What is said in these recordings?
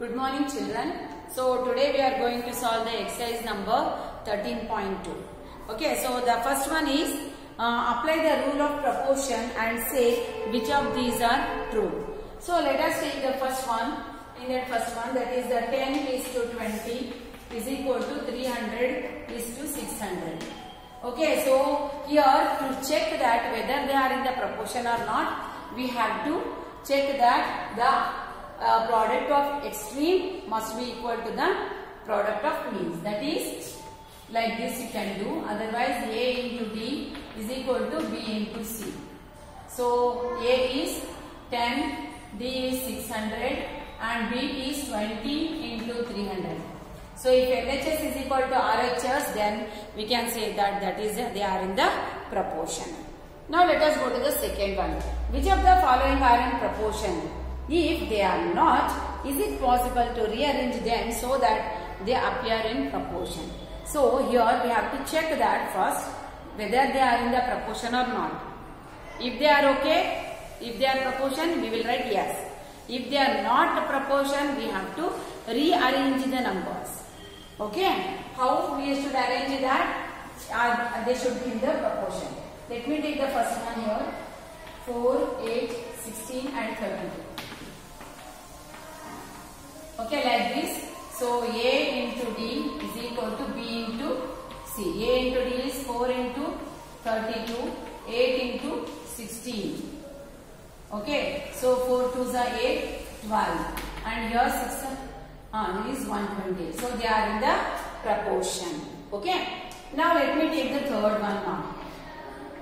Good morning children. So today we are going to solve the exercise number 13.2. Okay, so the first one is apply the rule of proportion and say which of these are true. So let us take the first one. In that first one, that is the 10:20 is equal to 300:600. Okay, so here to check that whether they are in the proportion or not, we have to check that the product of extreme must be equal to the product of means. That is, like this you can do. Otherwise, A into D is equal to B into C. So A is 10, D is 600 and B is 20 into 300. So if LHS is equal to RHS, then we can say that they are in the proportion. Now let us go to the second one. Which of the following are in proportion? If they are not, is it possible to rearrange them so that they appear in proportion? So here we have to check that first whether they are in the proportion or not. If they are okay, if they are proportion, we will write yes. If they are not proportion, we have to rearrange the numbers. Okay, how we should arrange that? They should be in the proportion. Let me take the first one here. 4, 8, 16 and 32. Okay, like this. So A into D is equal to B into C. A into D is 4 into 32, 8 into 16. Okay, so 4 2s are 8, 12. And here 6 is 120. So they are in the proportion. Okay. Now let me take the third one now.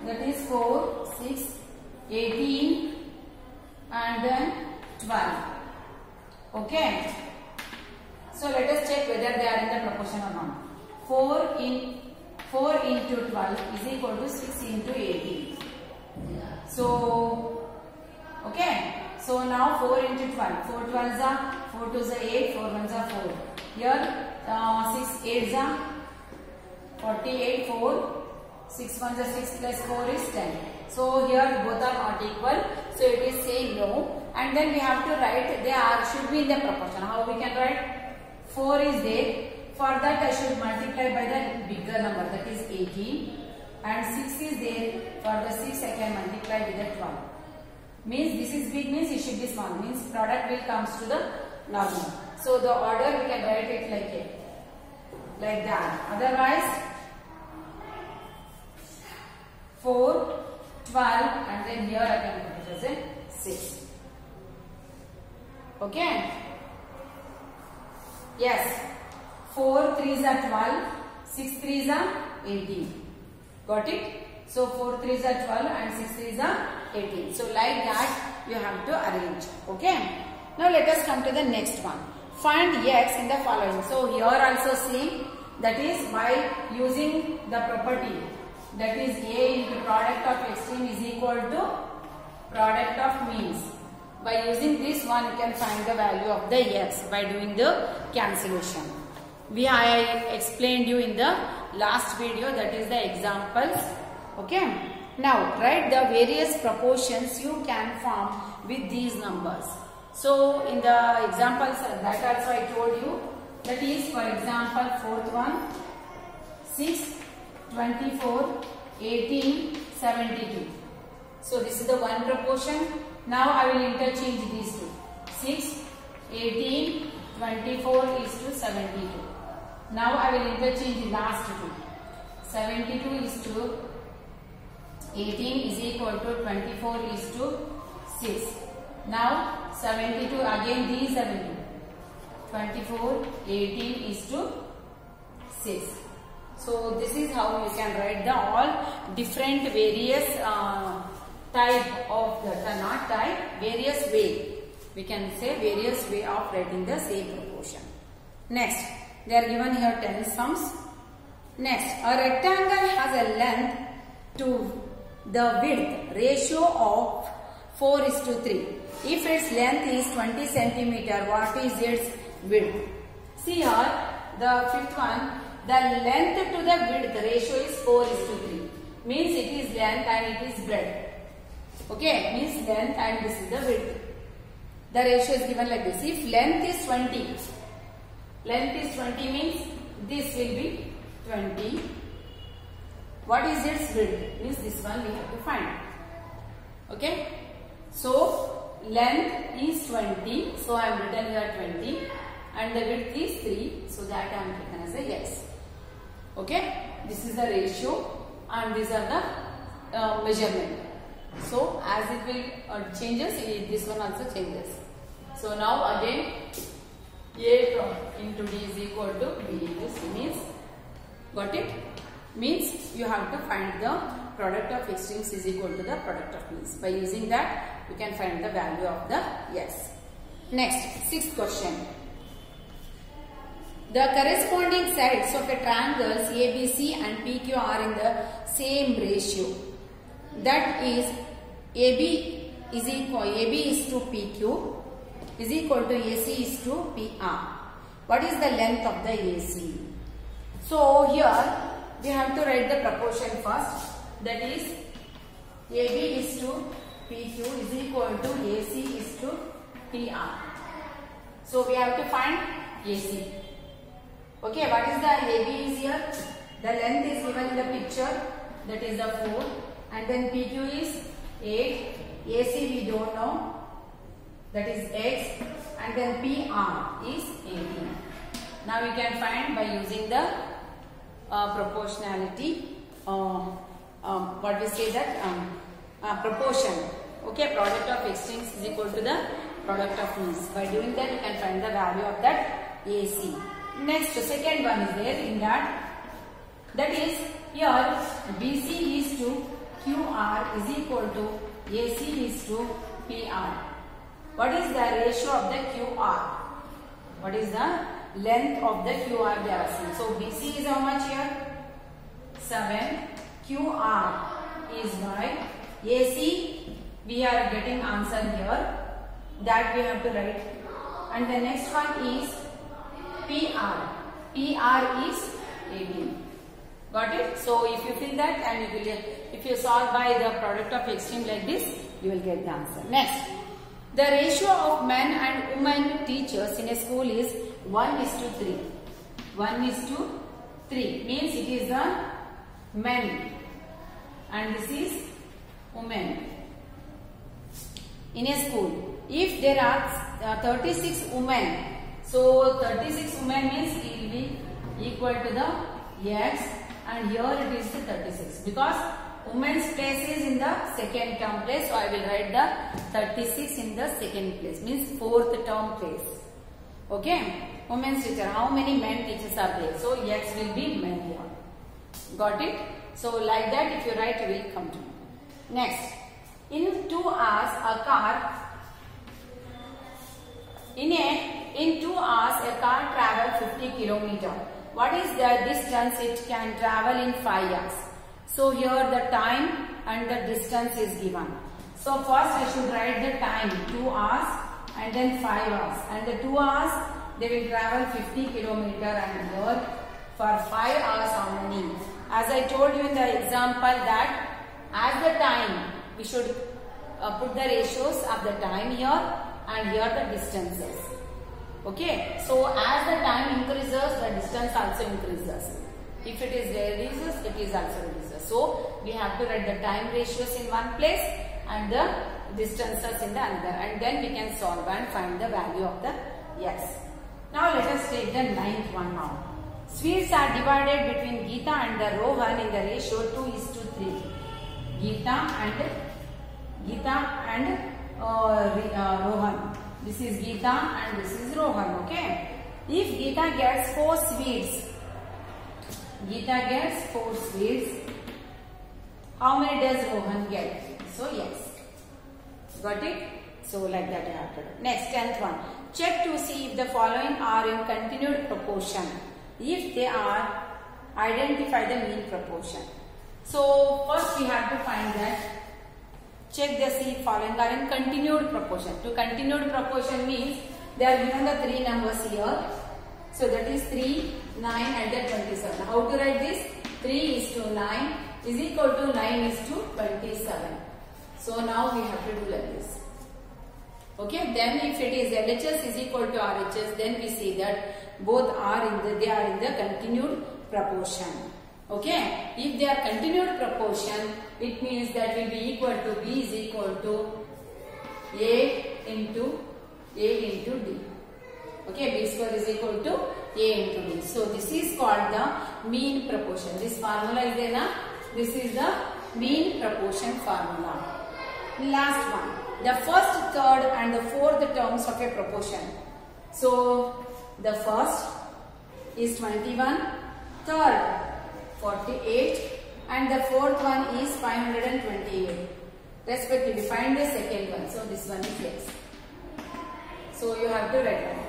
That is 4, 6, 18 and then 12. Okay. So let us check whether they are in the proportion or not. 4 into 12 is equal to 6 into 18. So, okay. So now 4 into 12. 4 12s are 4 2s are 8, 4 1s are 4. Here 6 8s are 48, 4. 6 1s are 6 plus 4 is 10. So here both are not equal. So it is saying no. And then we have to write they should be in the proportion. How we can write? 4 is there. For that I should multiply by the bigger number, that is 18. And 6 is there. For the 6 I can multiply with the 12. Means this is big, means it should be small. Means product will comes to the normal. So the order we can write it like that. Otherwise 4, 12 and then here I can put it as a 6. Okay. Yes. 4 3s are 12, 6 3s are 18. Got it? So 4 3s are 12 and 6 3s are 18. So like that you have to arrange. Okay. Now let us come to the next one. Find x in the following. So here also same. That is by using the property. That is A into product of extreme is equal to product of means. By using this one, you can find the value of the x by doing the cancellation. I explained you in the last video, that is the examples. Okay. Now write the various proportions you can form with these numbers. So in the examples that also I told you, that is for example fourth one, 6, 24, 18, 72. So this is the one proportion. Now I will interchange these two. 6, 18, 24 is to 72. Now I will interchange the last two. 72 is to 18 is equal to 24 is to 6. Now 72 again these 72. 24, 18 is to 6. So this is how you can write the all different various type of not type, various way. We can say various way of writing the same proportion. Next, they are given here 10 sums. Next, a rectangle has a length to the width ratio of 4:3. If its length is 20 centimeter, what is its width? See here, the fifth one, the length to the width ratio is 4:3. Means it is length and it is breadth. Okay, means length and this is the width. the ratio is given like this. If length is 20 means this will be 20. What is its width? Means this one we have to find. Okay. So length is 20. So I am written here 20. And the width is 3. So that I am written as a yes. Okay. This is the ratio and these are the measurement. So as it will changes, this one also changes. So now again A into D is equal to B. This means, got it? Means you have to find the product of extremes is equal to the product of means. By using that, you can find the value of the yes. Next, sixth question. The corresponding sides of a triangles ABC and PQ are in the same ratio. That is, AB is to PQ is equal to AC is to PR. What is the length of the AC? So here we have to write the proportion first. That is, AB is to PQ is equal to AC is to PR. So we have to find AC. Okay, what is the AB is here? The length is given in the picture, that is the 4, and then PQ is 8, AC we don't know, that is X, and then PR is 18. Now we can find by using the proportionality, what we say that proportion. Okay, product of extremes is equal to the product of means. By doing that, you can find the value of that AC. Next, the second one is there in that is here BC is to QR is equal to AC is to PR. What is the ratio of the QR? What is the length of the QR they are asking? So BC is how much here? 7. QR is by AC. We are getting answer here. That we have to write. And the next one is PR. PR is 18. Got it? So if you fill that and you will, if you solve by the product of extreme like this, you will get the answer. Next, the ratio of men and women teachers in a school is 1:3. 1:3 means it is the men and this is women in a school. If there are 36 women, so 36 women means it will be equal to the X, and here it is the 36 because women's place is in the second term place, so I will write the 36 in the second place, means fourth term place. Okay, women's teacher, how many men teachers are there? So X will be men here. Got it? So like that if you write, you will come to. Next, in 2 hours a car in 2 hours a car travel 50 km. What is the distance it can travel in 5 hours? So here the time and the distance is given. So first I should write the time 2 hours and then 5 hours. And the 2 hours they will travel 50 km and here for 5 hours how many? As I told you in the example that as the time we should put the ratios of the time here and here the distances. Okay, so as the time increases, the distance also increases. If it is reduces, it is also reduces. So we have to write the time ratios in one place and the distances in the another, and then we can solve and find the value of the X. Now let us take the 9th one now. Sweets are divided between Geeta and the Rohan in the ratio 2:3. Geeta and Rohan. This is Geeta and this is Rohan. Okay. If Geeta gets 4 sweets, how many does Rohan get? So yes. Got it? So like that you have to do. Next, 10th one. Check to see if the following are in continued proportion. If they are, identify the mean proportion. So first we have to find that. Check the see following are in continued proportion. To continued proportion means they are given the 3 numbers here. So that is 3, 9 and then 27. How to write this? 3:9 is equal to 9:27. So now we have to do like this. Okay, then if it is LHS is equal to RHS, then we see that both are in the continued proportion. Okay, if they are continued proportion, it means that will be equal to B is equal to A into D. Okay, B square is equal to A into D. So this is called the mean proportion. This formula is there na? This is the mean proportion formula. Last one. The first, third and the fourth terms of a proportion. So the first is 21, third 48 and the fourth one is 528. Respectively, find the second one. So this one is X. So you have to write down.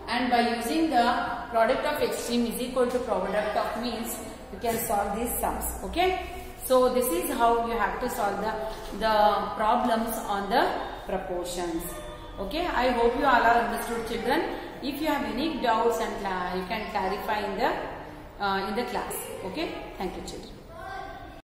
And by using the product of extreme is equal to product of means, you can solve these sums. Okay. So this is how you have to solve the problems on the proportions. Okay. I hope you all are understood, children. If you have any doubts and you can clarify in the class. Okay. Thank you, children.